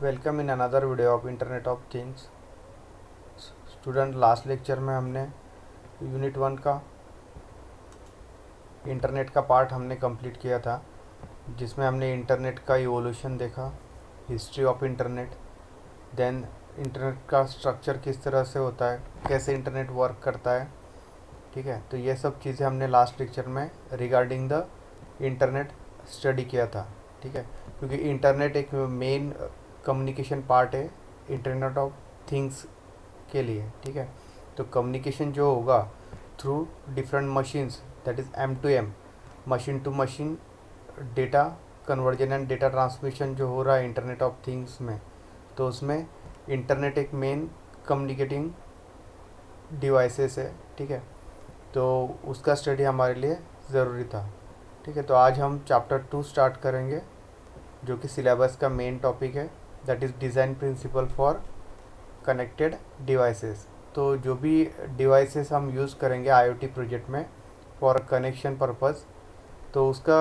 Welcome in another video of internet of things. Student, last lecture में हमने unit 1 का internet का part हमने कंप्लीट किया था, जिसमें हमने इंटरनेट का इवोल्यूशन देखा, history of internet, then internet का स्ट्रक्चर किस तरह से होता है, कैसे इंटरनेट वर्क करता है। ठीक है, तो ये सब चीज़ें हमने लास्ट लेक्चर में रिगार्डिंग द इंटरनेट स्टडी किया था। ठीक है, क्योंकि इंटरनेट एक मेन कम्युनिकेशन पार्ट है इंटरनेट ऑफ थिंग्स के लिए। ठीक है, तो कम्युनिकेशन जो होगा through different machines, that is M2M, machine to machine data conversion and data transmission जो हो रहा है इंटरनेट ऑफ थिंग्स में, तो उसमें इंटरनेट एक मेन कम्युनिकेटिंग डिवाइसेस है। ठीक है, तो उसका स्टडी हमारे लिए ज़रूरी था। ठीक है, तो आज हम चैप्टर 2 स्टार्ट करेंगे, जो कि सिलेबस का मेन टॉपिक है, that is design principle for connected devices. तो जो भी डिवाइसेस हम यूज़ करेंगे IoT प्रोजेक्ट में फॉर कनेक्शन पर्पज़, तो उसका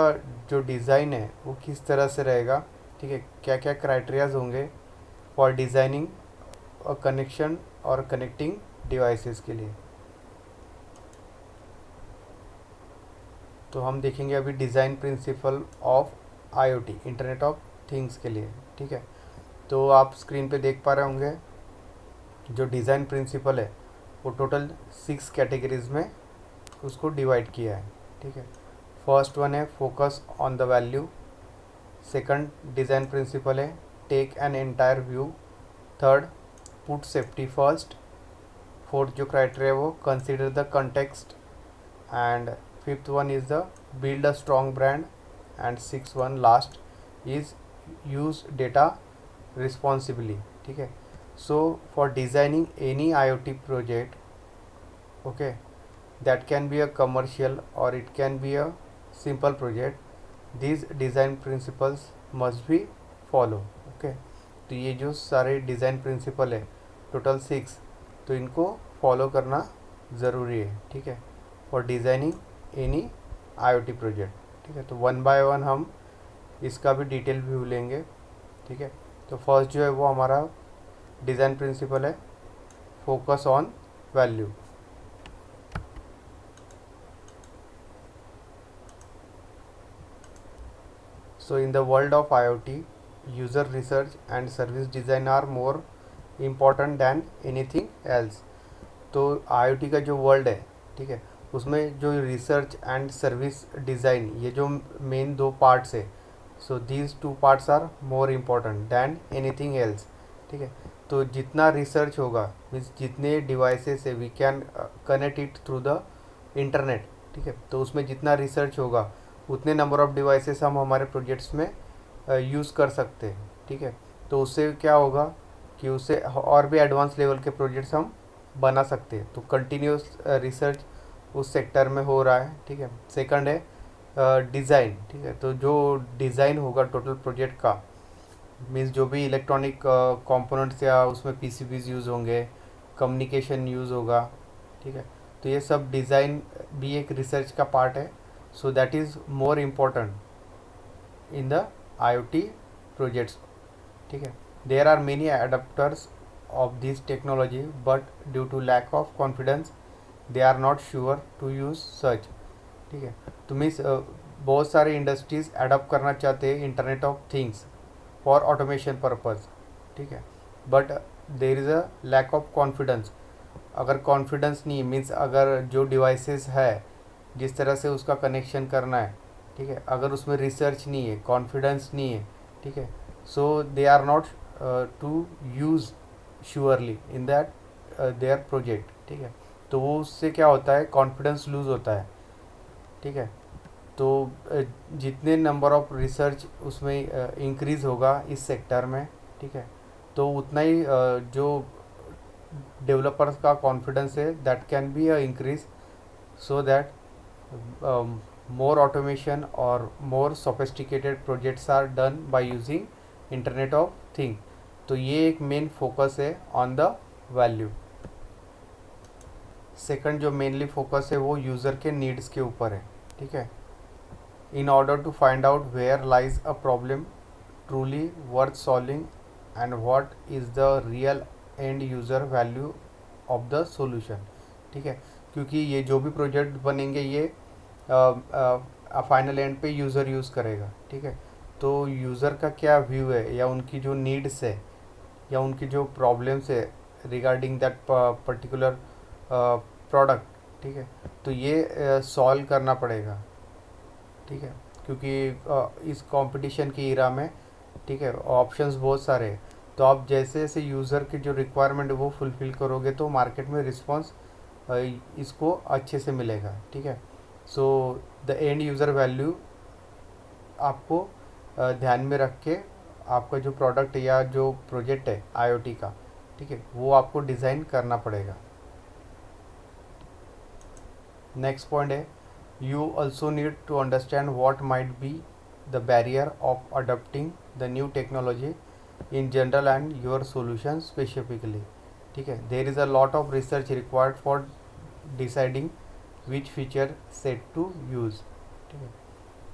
जो डिज़ाइन है वो किस तरह से रहेगा। ठीक है, क्या क्या क्राइटेरियाज होंगे फॉर डिज़ाइनिंग और कनेक्शन और कनेक्टिंग डिवाइसेस के लिए। तो हम देखेंगे अभी design principle of IoT, internet of things के लिए। ठीक है, तो आप स्क्रीन पे देख पा रहे होंगे जो डिज़ाइन प्रिंसिपल है वो टोटल 6 कैटेगरीज में उसको डिवाइड किया है। ठीक है, फर्स्ट वन है focus on the value, second design principle है take an entire view, third put safety first, fourth जो क्राइटेरिया है वो consider the context, and fifth one is the build a strong brand, and six one last is use data responsibly. ठीक है, so for designing any IoT project, okay, that can be a commercial or it can be a simple project, these design principles must be follow। okay, तो ये जो सारे design principle है total 6, तो इनको follow करना ज़रूरी है। ठीक है, for designing any IoT project. ठीक है, तो वन बाय वन हम इसका भी डिटेल व्यू लेंगे। ठीक है, तो फर्स्ट जो है वो हमारा डिज़ाइन प्रिंसिपल है focus on value. So in the world of IoT, user research and service design are more important than anything else. तो IoT का जो वर्ल्ड है, ठीक है, उसमें जो रिसर्च एंड सर्विस डिज़ाइन, ये जो मेन दो पार्ट्स है, so these two parts are more important than anything else. ठीक है, तो जितना रिसर्च होगा, मीन्स जितने डिवाइसेस है we can connect it through the internet. ठीक है, तो उसमें जितना रिसर्च होगा उतने नंबर ऑफ़ डिवाइसेस हम हमारे प्रोजेक्ट्स में यूज़ कर सकते हैं। ठीक है, तो उससे क्या होगा कि उससे और भी एडवांस लेवल के प्रोजेक्ट्स हम बना सकते हैं। तो कंटिन्यूस रिसर्च उस सेक्टर में हो रहा है। ठीक है, सेकंड है डिज़ाइन। ठीक है, तो जो डिज़ाइन होगा टोटल प्रोजेक्ट का, मीन्स जो भी इलेक्ट्रॉनिक कंपोनेंट्स या उसमें PCBs यूज़ होंगे, कम्युनिकेशन यूज़ होगा। ठीक है, तो ये सब डिज़ाइन भी एक रिसर्च का पार्ट है। So that is more important in the IoT projects. ठीक है, there are many adapters of this technology, but due to lack of confidence they are not sure to use such. ठीक है, तो means बहुत सारे industries adopt करना चाहते हैं internet of things for automation purpose. ठीक है, but there is a lack of confidence. अगर कॉन्फिडेंस नहीं, मीन्स अगर जो डिवाइसेस है जिस तरह से उसका कनेक्शन करना है, ठीक है, अगर उसमें रिसर्च नहीं है, कॉन्फिडेंस नहीं है, ठीक है, so they are not to use surely in that their project. ठीक है, तो वो उससे क्या होता है, कॉन्फिडेंस लूज़ होता है। ठीक है, तो जितने नंबर ऑफ रिसर्च उसमें इंक्रीज़ होगा इस सेक्टर में, ठीक है, तो उतना ही जो डेवलपर्स का कॉन्फिडेंस है that can be a increase, so that more automation or more sophisticated projects are done by using internet of thing। तो ये एक मेन फोकस है ऑन द वैल्यू। सेकंड जो मेनली फोकस है वो यूज़र के नीड्स के ऊपर है। ठीक है, in order to find out where lies a problem truly worth solving and what is the real end user value of the solution. ठीक है, क्योंकि ये जो भी प्रोजेक्ट बनेंगे ये फाइनल एंड पे यूज़र यूज़ करेगा। ठीक है, तो यूज़र का क्या व्यू है या उनकी जो नीड्स है या उनकी जो प्रॉब्लम्स है रिगार्डिंग दैट पर्टिकुलर प्रोडक्ट। ठीक है, तो ये सॉल्व करना पड़ेगा। ठीक है, क्योंकि इस कंपटीशन की इरा में, ठीक है, ऑप्शंस बहुत सारे हैं, तो आप जैसे जैसे यूज़र की जो रिक्वायरमेंट है वो फुलफ़िल करोगे तो मार्केट में रिस्पॉन्स इसको अच्छे से मिलेगा। ठीक है, so the end user value आपको ध्यान में रख के आपका जो प्रोडक्ट या जो प्रोजेक्ट है आईओटी का, ठीक है, वो आपको डिज़ाइन करना पड़ेगा। नेक्स्ट पॉइंट है, you also need to understand what might be the barrier of adopting the new technology in general and your solution specifically। ठीक है, there is a lot of research required for deciding which feature set to use। ठीक है,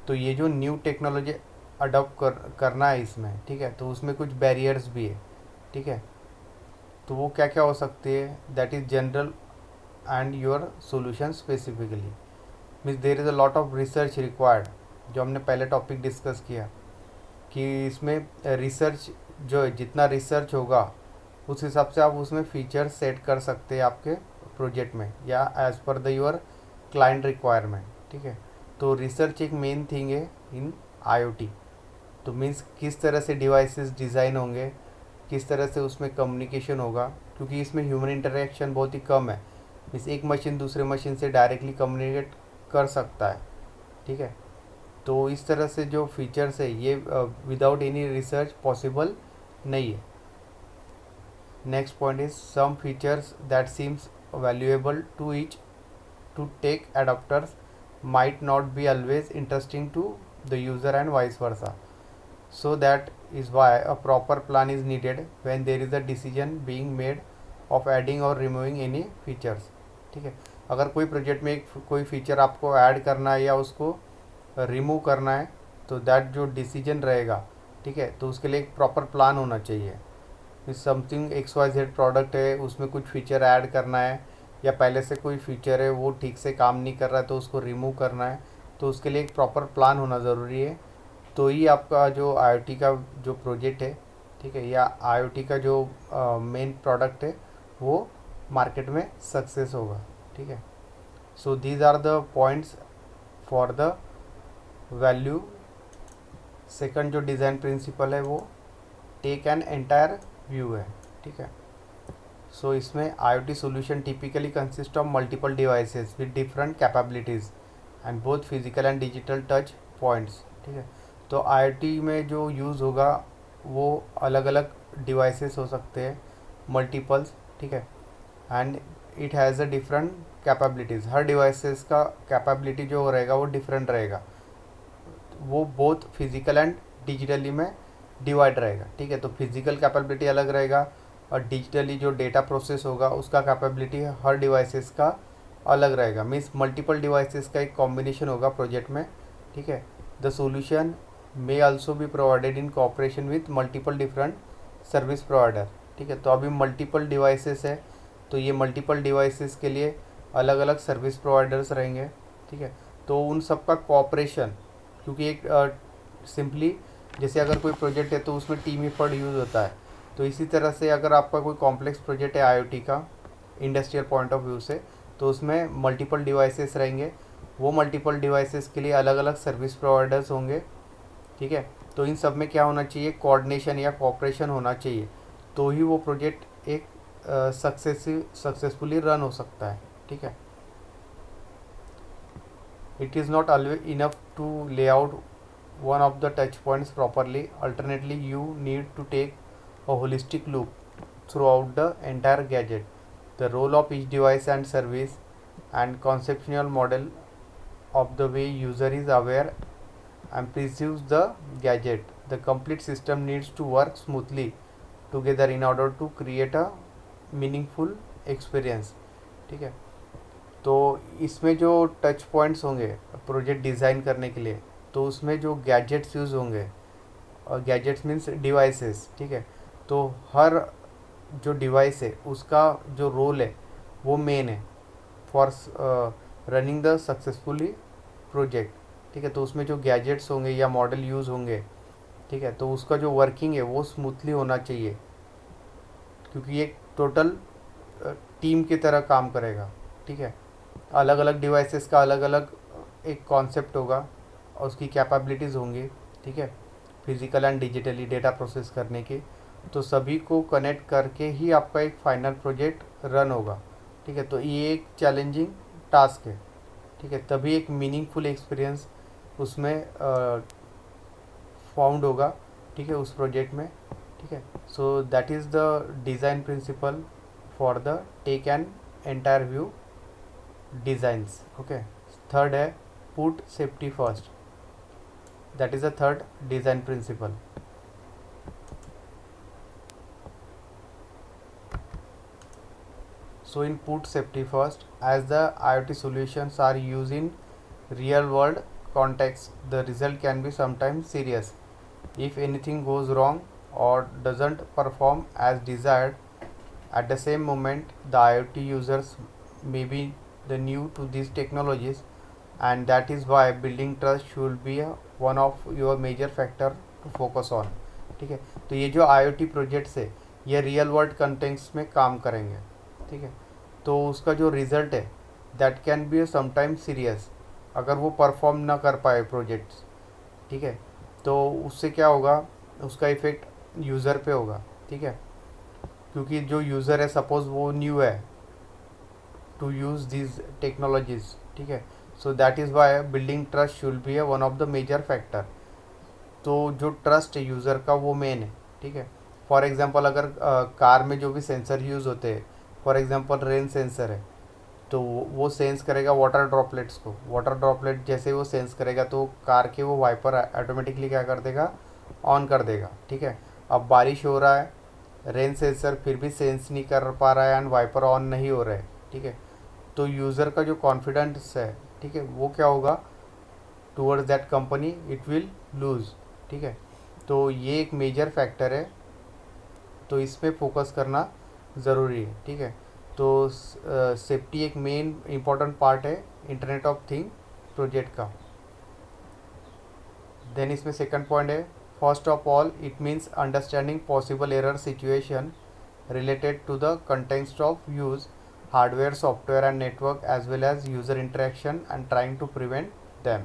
तो ये जो new technology adopt करना है इसमें, ठीक है, तो उसमें कुछ बैरियर्स भी है। ठीक है, तो वो क्या क्या हो सकती है, that is general and your solution specifically. Means there is a lot of research required, जो हमने पहले टॉपिक डिस्कस किया कि इसमें रिसर्च जो है, जितना रिसर्च होगा उस हिसाब से आप उसमें फीचर सेट कर सकते हैं आपके प्रोजेक्ट में या as per the your client requirement. ठीक है, तो रिसर्च एक मेन थिंग है इन आईओटी। तो मीन्स किस तरह से डिवाइसेस डिज़ाइन होंगे, किस तरह से उसमें कम्युनिकेशन होगा, क्योंकि इसमें ह्यूमन इंटरेक्शन बहुत ही कम है। मीन्स एक मशीन दूसरे मशीन से डायरेक्टली कम्युनिकेट कर सकता है। ठीक है, तो इस तरह से जो फीचर्स है ये विदाउट एनी रिसर्च पॉसिबल नहीं है। Next point is some features that seems valuable to each to tech adopters might not be always interesting to the user and vice versa. So that is why a proper plan is needed when there is a decision being made of adding और removing any features. ठीक है, अगर कोई project में कोई feature आपको add करना है या उसको रिमूव करना है, तो दैट जो डिसीजन रहेगा, ठीक है, तो उसके लिए एक प्रॉपर प्लान होना चाहिए। समथिंग XYZ प्रोडक्ट है, उसमें कुछ फीचर ऐड करना है या पहले से कोई फीचर है वो ठीक से काम नहीं कर रहा है तो उसको रिमूव करना है, तो उसके लिए एक प्रॉपर प्लान होना ज़रूरी है। तो ही आपका जो आईओटी का जो प्रोजेक्ट है, ठीक है, या आईओटी का जो मेन प्रोडक्ट है वो मार्केट में सक्सेस होगा। ठीक है, so these are the points for the value. Second जो डिज़ाइन प्रिंसिपल है वो टेक एन एंटायर व्यू है। ठीक है, सो इसमें IoT solution typically consist of multiple devices with different capabilities and both physical and digital touch points. ठीक है, तो आईओटी में जो यूज़ होगा वो अलग अलग डिवाइसेस हो सकते हैं, मल्टीपल्स। ठीक है, and it has a different capabilities. Her devices का कैपेबिलिटी जो रहेगा वो डिफरेंट रहेगा, वो बोथ फिजिकल एंड डिजिटली में डिवाइड रहेगा। ठीक है, तो फिजिकल कैपेबिलिटी अलग रहेगा और डिजिटली जो डेटा प्रोसेस होगा उसका कैपेबिलिटी हर डिवाइसेस का अलग रहेगा। मीन्स मल्टीपल डिवाइसेस का एक कॉम्बिनेशन होगा प्रोजेक्ट में। ठीक है, the solution may also be provided in cooperation with multiple different service provider. ठीक है, तो अभी मल्टीपल डिवाइसेस है तो ये मल्टीपल डिवाइसेस के लिए अलग अलग सर्विस प्रोवाइडर्स रहेंगे। ठीक है, तो उन सब का कोऑपरेशन, क्योंकि एक सिंपली जैसे अगर कोई प्रोजेक्ट है तो उसमें टीम एफर्ट यूज़ होता है, तो इसी तरह से अगर आपका कोई कॉम्प्लेक्स प्रोजेक्ट है आईओटी का इंडस्ट्रियल पॉइंट ऑफ व्यू से, तो उसमें मल्टीपल डिवाइसेस रहेंगे। वो मल्टीपल डिवाइसेस के लिए अलग अलग सर्विस प्रोवाइडर्स होंगे। ठीक है, तो इन सब में क्या होना चाहिए, कोऑर्डिनेशन या कोऑपरेशन होना चाहिए, तो ही वो प्रोजेक्ट एक सक्सेसफुली रन हो सकता है। ठीक है, it is not always enough to lay out one of the touch points properly. Alternately, you need to take a holistic look throughout the entire gadget, the role of each device and service, and conceptual model of the way user is aware and perceives the gadget. The complete system needs to work smoothly together in order to create a meaningful experience। ठीक है, तो इसमें जो touch points होंगे project design करने के लिए, तो उसमें जो गैजेट्स यूज़ होंगे, और गैजेट्स मीन्स डिवाइसेस। ठीक है, तो हर जो डिवाइस है उसका जो रोल है वो मेन है for running the successfully project, ठीक है। तो उसमें जो गैजेट्स होंगे या मॉडल यूज़ होंगे, ठीक है, तो उसका जो वर्किंग है वो स्मूथली होना चाहिए, क्योंकि ये टोटल टीम की तरह काम करेगा, ठीक है। अलग अलग डिवाइसेस का अलग अलग एक कॉन्सेप्ट होगा और उसकी कैपेबिलिटीज़ होंगी, ठीक है, physical and digitally data process करने की। तो सभी को कनेक्ट करके ही आपका एक फाइनल प्रोजेक्ट रन होगा, ठीक है। तो ये एक चैलेंजिंग टास्क है, ठीक है, तभी एक मीनिंगफुल एक्सपीरियंस उसमें फाउंड होगा, ठीक है, उस प्रोजेक्ट में, ठीक है। So that is the design principle for the take an entire view designs, okay. Third है put safety first, that is the third design principle. So in put safety first, as the IoT solutions are used in real world context, the result can be sometimes serious. If anything goes wrong or doesn't perform as desired, at the same moment the IoT users may be the new to these technologies, and that is why building trust should be one of your major factor to focus on, ठीक है। तो ये जो IoT projects है ये real world context में काम करेंगे, ठीक है। तो उसका जो रिज़ल्ट है that can be sometime serious, अगर वो परफॉर्म ना कर पाए प्रोजेक्ट्स, ठीक है, तो उससे क्या होगा, उसका इफ़ेक्ट यूज़र पे होगा, ठीक है। क्योंकि जो यूज़र है सपोज़ वो न्यू है टू यूज़ दिस टेक्नोलॉजीज़, ठीक है। So that is why building trust should be one of the major factor. तो जो ट्रस्ट है यूज़र का वो मेन है, ठीक है। फॉर एग्ज़ाम्पल अगर कार में जो भी सेंसर यूज़ होते हैं, फॉर एग्ज़ाम्पल रेन सेंसर है, तो वो सेंस करेगा वाटर ड्रॉपलेट्स को, वाटर ड्रॉपलेट जैसे वो सेंस करेगा तो कार के वो वाइपर ऑटोमेटिकली क्या कर देगा, ऑन कर देगा, ठीक है। अब बारिश हो रहा है, रेन सेंसर फिर भी सेंस नहीं कर पा रहा है एंड वाइपर ऑन नहीं हो रहा है, ठीक है। तो यूज़र का जो कॉन्फिडेंस है, ठीक है, वो क्या होगा towards that company, it will lose, ठीक है। तो ये एक मेजर फैक्टर है, तो इस पर फोकस करना ज़रूरी है, ठीक है। तो सेफ्टी एक मेन इम्पॉर्टेंट पार्ट है इंटरनेट ऑफ थिंग प्रोजेक्ट का। देन इसमें सेकंड पॉइंट है first of all it means understanding possible error situation related to the context of use hardware software and network as well as user interaction and trying to prevent them,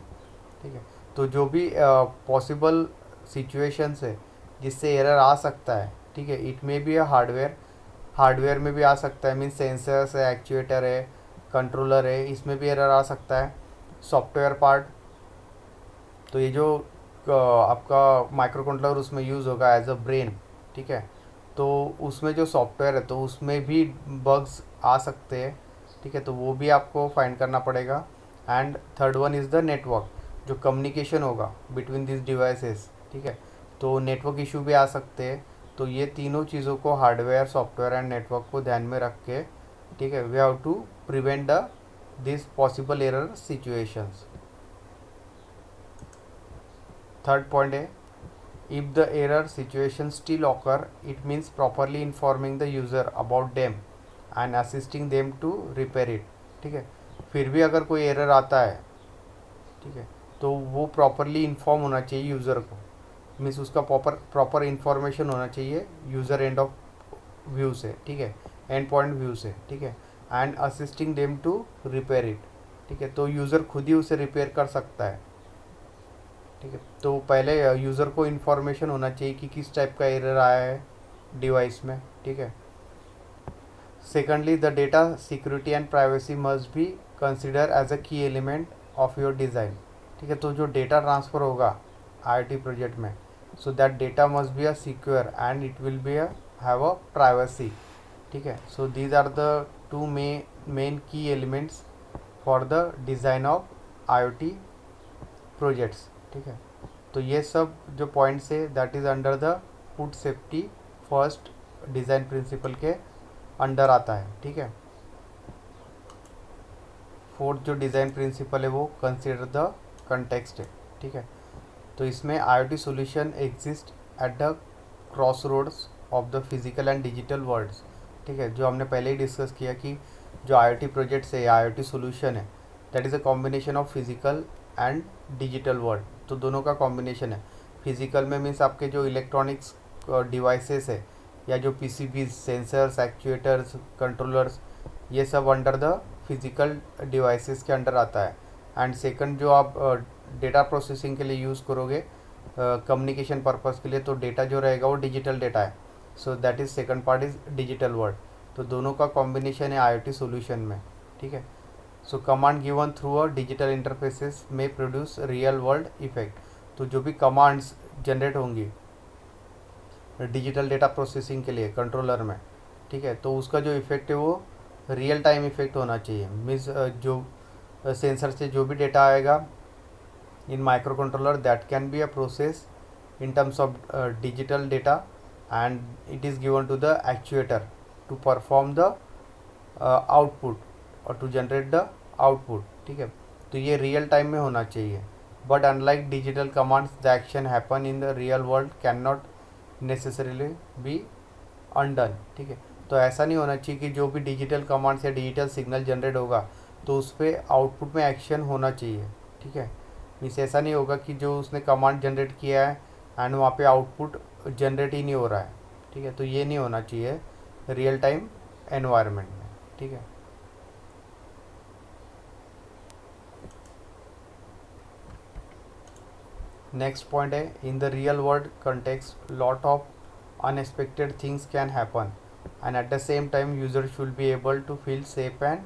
ठीक है। तो जो भी possible situations है जिससे error आ सकता है, ठीक है, it may be a hardware में भी आ सकता है, मीन्स सेंसर्स है, एक्चुएटर है, कंट्रोलर है, इसमें भी एरर आ सकता है। सॉफ्टवेयर पार्ट, तो ये जो आपका माइक्रो कंट्रोलर उसमें यूज़ होगा एज अ ब्रेन, ठीक है, तो उसमें जो सॉफ्टवेयर है तो उसमें भी बग्स आ सकते हैं, ठीक है, तो वो भी आपको फाइंड करना पड़ेगा। And third one is the network, जो कम्युनिकेशन होगा बिटवीन दिस डिवाइसेस, ठीक है, तो नेटवर्क इशू भी आ सकते हैं। तो ये तीनों चीज़ों को हार्डवेयर सॉफ्टवेयर एंड नेटवर्क को ध्यान में रख के, ठीक है, we have to prevent the this possible error situations. Third point है if the error situation still occur it means properly informing the user about them and assisting them to repair it, ठीक है। फिर भी अगर कोई error आता है, ठीक है, तो वो प्रॉपरली इन्फॉर्म होना चाहिए यूज़र को, मीन्स उसका प्रॉपर इन्फॉर्मेशन होना चाहिए यूज़र एंड ऑफ व्यू से, ठीक है, एंड पॉइंट व्यू से, ठीक है, and assisting them to repair it, ठीक है। तो यूज़र खुद ही उसे रिपेयर कर सकता है, ठीक है। तो पहले यूज़र को इन्फॉर्मेशन होना चाहिए कि किस टाइप का एरर आया है डिवाइस में, ठीक है। Secondly the data security and privacy must be consider as a key element of your design, ठीक है। तो जो डेटा ट्रांसफ़र होगा IoT प्रोजेक्ट में, so that data must be a secure and it will be a have a privacy, ठीक है। so these are the two main key elements for the design of IoT projects, ठीक है। तो ये सब जो points है that is under the put safety first design principle के अंडर आता है, ठीक है। फोर्थ जो डिज़ाइन प्रिंसिपल है वो कंसिडर द कंटेक्स्ट है, ठीक है। तो इसमें IoT solution exist at the crossroads of the physical and digital worlds. ठीक है, जो हमने पहले ही डिस्कस किया कि जो IoT प्रोजेक्ट्स है या IoT सोल्यूशन है, that is a combination of physical and digital world. तो दोनों का कॉम्बिनेशन है। फिजिकल में मीन्स आपके जो इलेक्ट्रॉनिक्स डिवाइसेस है या जो PCBs, सेंसर्स, एक्चुएटर्स, कंट्रोलर्स, ये सब अंडर द फिजिकल डिवाइसेस के अंडर आता है। एंड सेकंड जो आप डेटा प्रोसेसिंग के लिए यूज़ करोगे, कम्युनिकेशन पर्पज़ के लिए, तो डेटा जो रहेगा वो डिजिटल डेटा है। So that is second part is digital world. तो दोनों का कॉम्बिनेशन है IoT सोल्यूशन में। ठीक है, so command given through a digital interfaces में प्रोड्यूस रियल वर्ल्ड इफेक्ट। तो जो भी कमांड्स जनरेट होंगी डिजिटल डेटा प्रोसेसिंग के लिए कंट्रोलर में, ठीक है, तो उसका जो इफेक्ट है वो रियल टाइम इफेक्ट होना चाहिए। मीन्स जो सेंसर से जो भी डेटा आएगा in microcontroller, that can be a process in terms of digital data, and it is given to the actuator to perform the output or to generate the output। ठीक है, तो ये real time में होना चाहिए। But unlike digital commands, the action happen in the real world can not necessarily B undone. ठीक है, तो ऐसा नहीं होना चाहिए कि जो भी डिजिटल कमांड्स या डिजिटल सिग्नल जनरेट होगा तो उस पर आउटपुट में एक्शन होना चाहिए। ठीक है, मीन्स ऐसा नहीं होगा कि जो उसने कमांड जनरेट किया है एंड वहाँ पे आउटपुट जनरेट ही नहीं हो रहा है। ठीक है, तो ये नहीं होना चाहिए रियल टाइम एनवायरनमेंट में। ठीक है, नेक्स्ट पॉइंट है, in the real world context lot of unexpected things can happen and at the same time user should be able to feel safe and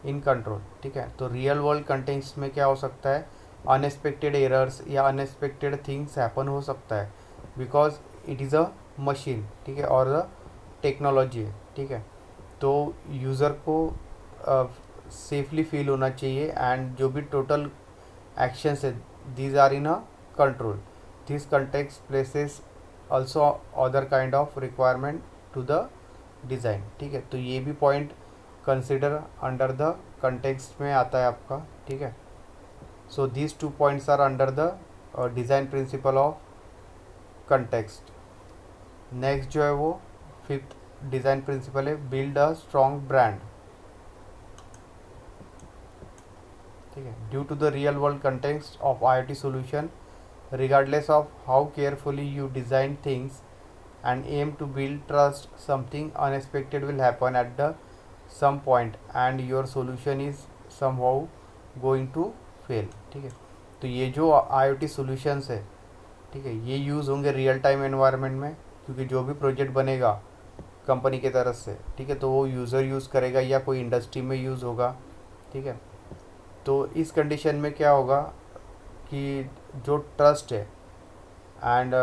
in control. ठीक है, तो real world context में क्या हो सकता है, unexpected errors या unexpected things happen हो सकता है, because it is a machine. ठीक है, और अ टेक्नोलॉजी है। ठीक है, तो यूज़र को सेफली फील होना चाहिए एंड जो भी टोटल एक्शंस है these are in a control. This context places also other kind of requirement to the design. ठीक है, तो ये भी point consider under the context में आता है आपका। ठीक है, so these 2 points are under the design principle of context। Next जो है वो फिफ्थ डिज़ाइन प्रिंसिपल है, बिल्ड अ स्ट्रॉन्ग ब्रांड। ठीक है, due to the real world context of IoT solution, regardless of how carefully you design things and aim to build trust, something unexpected will happen at the some point and your solution is somehow going to fail। ठीक है, तो ये जो IoT solutions है, ठीक है, ये use होंगे रियल टाइम एनवायरनमेंट में, क्योंकि जो भी प्रोजेक्ट बनेगा कंपनी के तरफ से, ठीक है, तो वो यूज़र यूज़ करेगा या कोई इंडस्ट्री में यूज़ होगा। ठीक है, तो इस कंडीशन में क्या होगा कि जो ट्रस्ट है एंड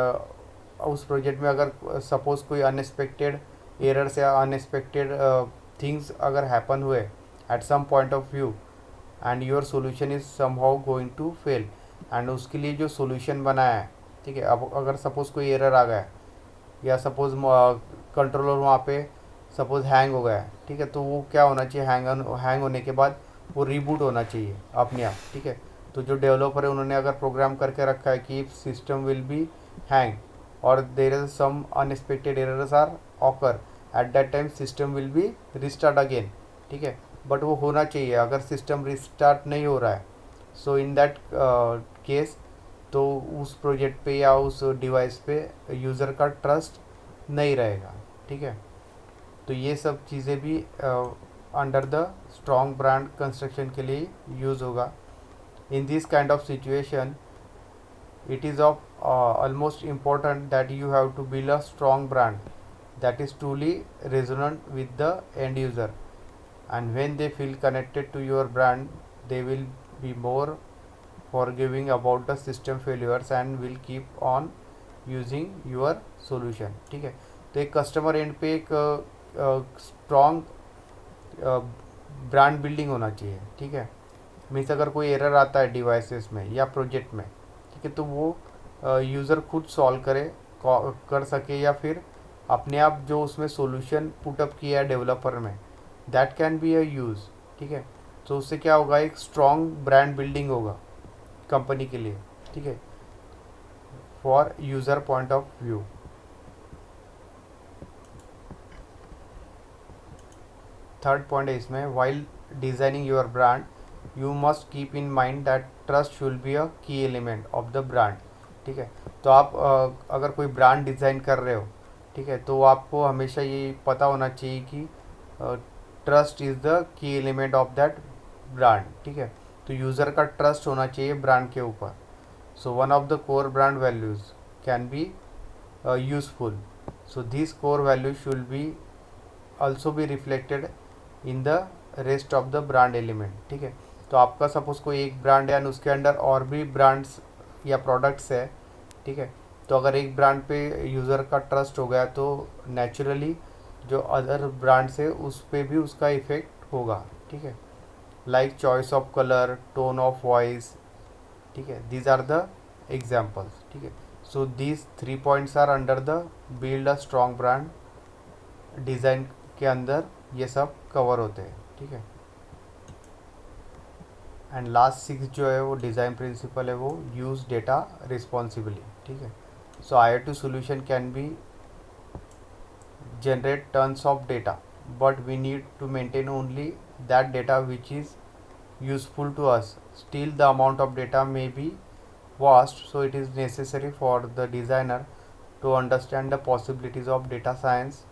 उस प्रोजेक्ट में अगर सपोज़ कोई अनएक्सपेक्टेड एरर्स या अनएक्सपेक्टेड थिंग्स अगर हैपन हुए at some point of view and your solution is somehow going to fail, and उसके लिए जो सोल्यूशन बनाया है, ठीक है, अब अगर सपोज़ कोई एरर आ गया या सपोज़ कंट्रोलर वहाँ पे सपोज़ हैंग हो गया है, ठीक है, तो वो क्या होना चाहिए, हैंग होने के बाद वो रीबूट होना चाहिए अपने आप। ठीक है, तो जो डेवलपर है उन्होंने अगर प्रोग्राम करके रखा है कि सिस्टम विल बी हैंग और there is some unexpected errors are occur, at that time system will be restart again. ठीक है, बट वो होना चाहिए। अगर सिस्टम रिस्टार्ट नहीं हो रहा है, सो इन दैट केस तो उस प्रोजेक्ट पे या उस डिवाइस पे यूज़र का ट्रस्ट नहीं रहेगा। ठीक है, तो ये सब चीज़ें भी under the strong brand construction के लिए यूज़ होगा। In this kind of situation it is of almost important that you have to build a strong brand that is truly resonant with the end user, and when they feel connected to your brand they will be more forgiving about the system failures and will keep on using your solution। ठीक है, तो एक customer and पे एक strong brand building होना चाहिए। ठीक है, मीन्स अगर कोई एरर आता है डिवाइसेस में या प्रोजेक्ट में, ठीक है, तो वो यूज़र खुद सॉल्व कर सके या फिर अपने आप जो उसमें सॉल्यूशन पुटअप किया है डेवलपर में, that can be a use. ठीक है, तो उससे क्या होगा, एक स्ट्रॉन्ग ब्रांड बिल्डिंग होगा कंपनी के लिए। ठीक है, for user point of view. Third point है इसमें, while designing your brand you must keep in mind that trust should be a key element of the brand. ठीक है, तो आप अगर कोई ब्रांड डिज़ाइन कर रहे हो, ठीक है, तो आपको हमेशा ये पता होना चाहिए कि trust is the key element of that brand. ठीक है, तो यूज़र का ट्रस्ट होना चाहिए ब्रांड के ऊपर। So one of the core brand values can be useful, so this core value should be also be reflected in the rest of the brand element। ठीक है, तो आपका सपोज कोई एक ब्रांड है एंड उसके अंडर और भी ब्रांड्स या प्रोडक्ट्स है। ठीक है, तो अगर एक ब्रांड पे यूज़र का ट्रस्ट हो गया तो नेचुरली जो अदर ब्रांड्स है उस पर भी उसका इफेक्ट होगा। ठीक है, like choice of colour, tone of voice. ठीक है, दीज आर द एग्जाम्पल्स। ठीक है, so these 3 points are under the build a strong brand design के अंदर ये सब कवर होते हैं। ठीक है, एंड लास्ट 6 जो है वो डिज़ाइन प्रिंसिपल है, वो यूज़ डेटा रिस्पॉन्सिबली। ठीक है, सो IoT solution can be generate tons of data, but we need to maintain only that data which is useful to us. Still the amount of data may be vast, so it is necessary for the designer to understand the possibilities of data science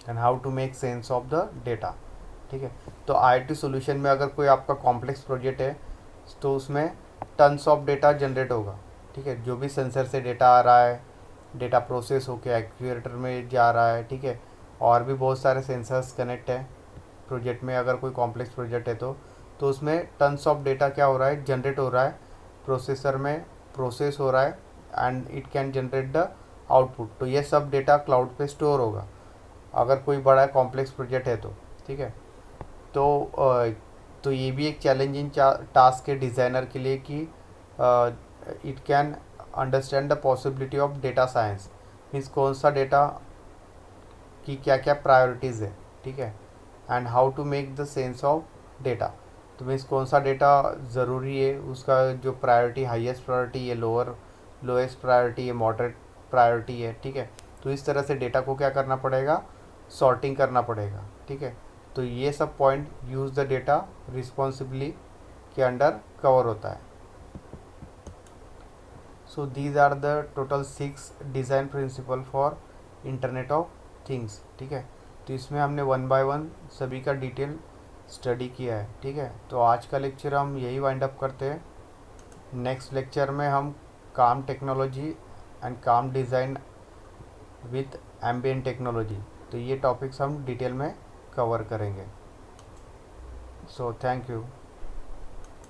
and how to make sense of the data। ठीक है, तो IoT solution में अगर कोई आपका complex project है तो उसमें टन्स ऑफ डेटा जनरेट होगा। ठीक है, जो भी सेंसर से डेटा आ रहा है, डेटा प्रोसेस होकर एक्चुएटर में जा रहा है। ठीक है, और भी बहुत सारे सेंसर्स कनेक्ट है प्रोजेक्ट में, अगर कोई कॉम्प्लेक्स प्रोजेक्ट है तो उसमें टन्स ऑफ डेटा क्या हो रहा है, जनरेट हो रहा है, प्रोसेसर में प्रोसेस हो रहा है and it can generate the output. तो ये सब डेटा क्लाउड पे स्टोर होगा अगर कोई बड़ा कॉम्प्लेक्स प्रोजेक्ट है तो। ठीक है, तो ये भी एक चैलेंजिंग टास्क है डिज़ाइनर के लिए कि it can understand the possibility of data science, means कौन सा डेटा की क्या क्या प्रायोरिटीज़ है। ठीक है, and how to make the sense of data, तो मीन्स कौन सा डेटा ज़रूरी है, उसका जो प्रायोरिटी हाईएस्ट प्रायोरिटी है, लोएस्ट प्रायोरिटी है, मॉडरेट प्रायोरिटी है। ठीक है, तो इस तरह से डेटा को क्या करना पड़ेगा, सॉर्टिंग करना पड़ेगा। ठीक है, तो ये सब point use the data responsibly के अंडर कवर होता है। So these are the total 6 design principle for internet of things. ठीक है, तो इसमें हमने 1 बाय 1 सभी का डिटेल स्टडी किया है। ठीक है, तो आज का लेक्चर हम यही वाइंड अप करते हैं। नेक्स्ट लेक्चर में हम काम टेक्नोलॉजी एंड काम डिज़ाइन विथ एम्बिएंट टेक्नोलॉजी, तो ये टॉपिक्स हम डिटेल में कवर करेंगे। So thank you.